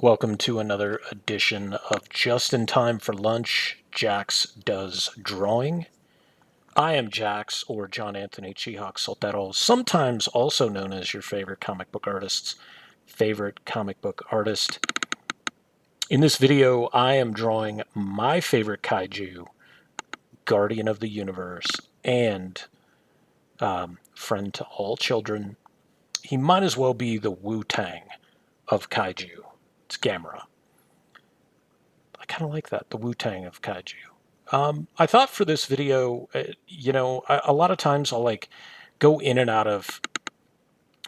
Welcome to another edition of Just in Time for Lunch. Jax does drawing. I am Jax, or John Anthony Chihawk Soltero, sometimes also known as your favorite comic book artist's favorite comic book artist. In this video, I am drawing my favorite kaiju, Guardian of the Universe, and friend to all children. He might as well be the Wu-Tang of kaiju. It's Gamera. I kind of like that, the Wu-Tang of kaiju. I thought for this video, a lot of times I'll like go in and out of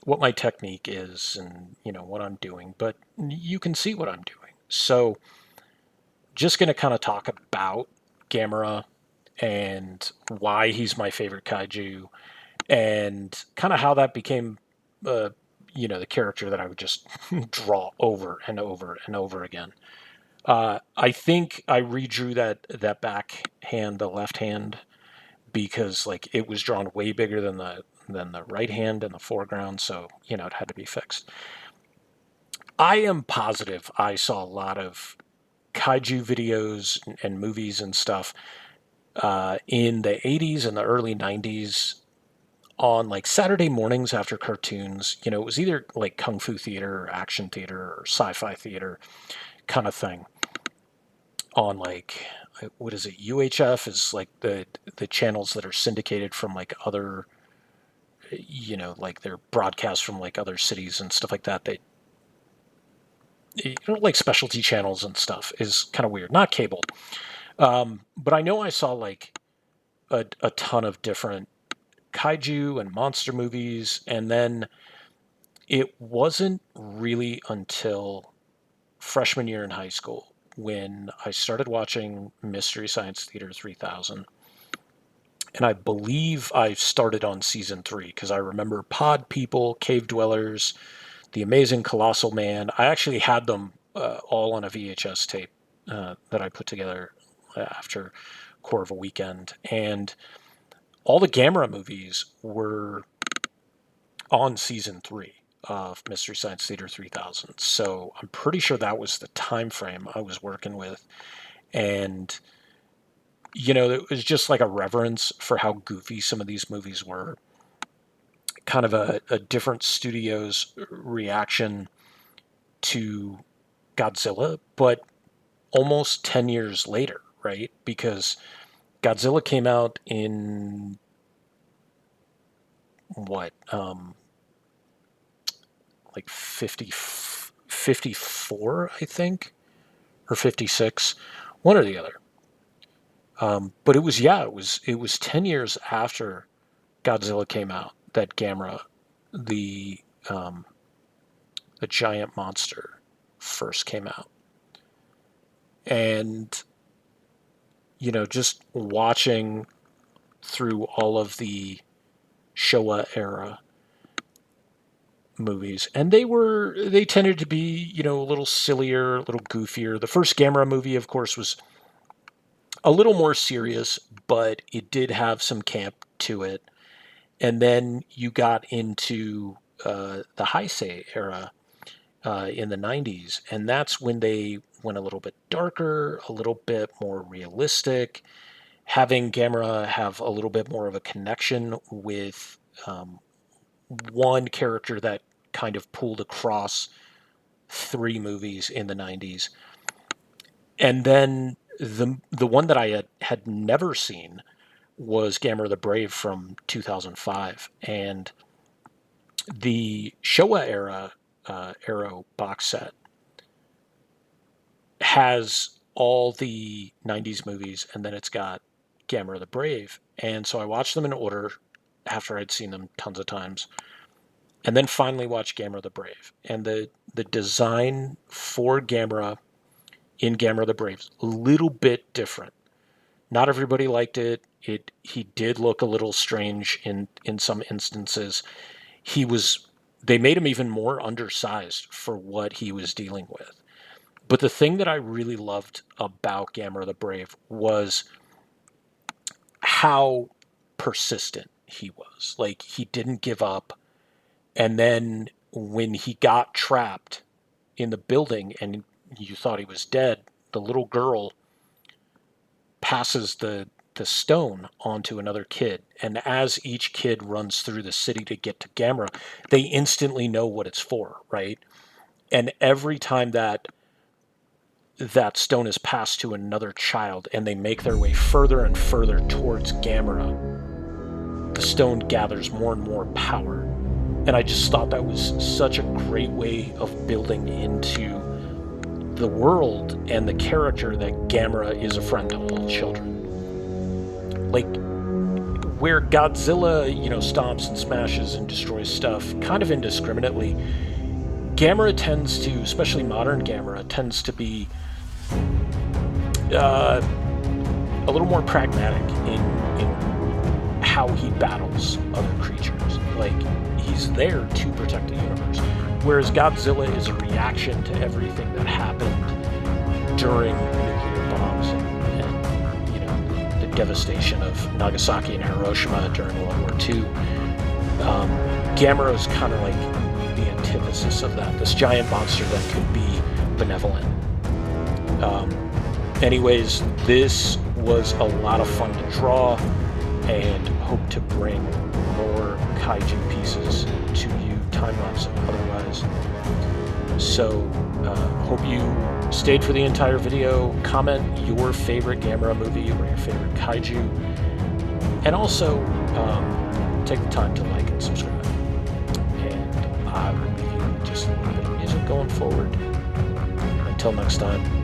what my technique is and, what I'm doing, but you can see what I'm doing. So just going to kind of talk about Gamera and why he's my favorite kaiju and kind of how that became, the character that I would just draw over and over and over again. I think I redrew that backhand, the left hand, because like it was drawn way bigger than the right hand in the foreground, so it had to be fixed. I am positive I saw a lot of kaiju videos and movies and stuff in the 80s and the early 90s on like Saturday mornings after cartoons. It was either like kung fu theater or action theater or sci-fi theater kind of thing on like what is it? UHF is like the channels that are syndicated from like other, like they're broadcast from like other cities and stuff like that. They like specialty channels and stuff is kind of weird. Not cable, but I know I saw like a ton of different kaiju and monster movies, and then it wasn't really until freshman year in high school when I started watching Mystery Science Theater 3000. And I believe I started on season 3 because I remember Pod People, Cave Dwellers, The Amazing Colossal Man. I actually had them all on a VHS tape that I put together after core of a weekend. And all the Gamera movies were on season 3 of Mystery Science Theater 3000. So I'm pretty sure that was the time frame I was working with. And it was just like a reverence for how goofy some of these movies were. Kind of a different studio's reaction to Godzilla, but almost 10 years later, right? Because Godzilla came out in what, like 54, I think, or 56, one or the other. But it was 10 years after Godzilla came out that Gamera, the um, the giant monster, first came out. And just watching through all of the Showa era movies, and they tended to be a little sillier, a little goofier. The first Gamera movie, of course, was a little more serious, but it did have some camp to it. And then you got into the Heisei era in the 90s, and that's when they went a little bit darker, a little bit more realistic, having Gamera have a little bit more of a connection with one character that kind of pulled across 3 movies in the 90s. And then the one that I had never seen was Gamera the Brave from 2005. And the Showa era Arrow box set has all the 90s movies, and then it's got Gamera the Brave. And so I watched them in order after I'd seen them tons of times, and then finally watched Gamera the Brave. And the design for Gamera in Gamera the Brave is a little bit different. Not everybody liked it. He did look a little strange in some instances. He was they made him even more undersized for what he was dealing with. But the thing that I really loved about Gamera the Brave was how persistent he was. Like, he didn't give up. And then when he got trapped in the building and you thought he was dead, the little girl passes the stone onto another kid. And as each kid runs through the city to get to Gamera, they instantly know what it's for, right? And every time that stone is passed to another child and they make their way further and further towards Gamera, the stone gathers more and more power. And I just thought that was such a great way of building into the world and the character that Gamera is a friend to all children. Like, where Godzilla, stomps and smashes and destroys stuff kind of indiscriminately, Gamera tends to, especially modern Gamera, tends to be a little more pragmatic in how he battles other creatures. Like, he's there to protect the universe. Whereas Godzilla is a reaction to everything that happened during nuclear bombs and the devastation of Nagasaki and Hiroshima during World War II. Gamera is kind of like the antithesis of that. This giant monster that could be benevolent. Anyways, this was a lot of fun to draw, and hope to bring more kaiju pieces to you, time-lapse and otherwise. So, hope you stayed for the entire video. Comment your favorite Gamera movie or your favorite kaiju. And also, take the time to like and subscribe. And I will leave you with just a little bit of music going forward. Until next time.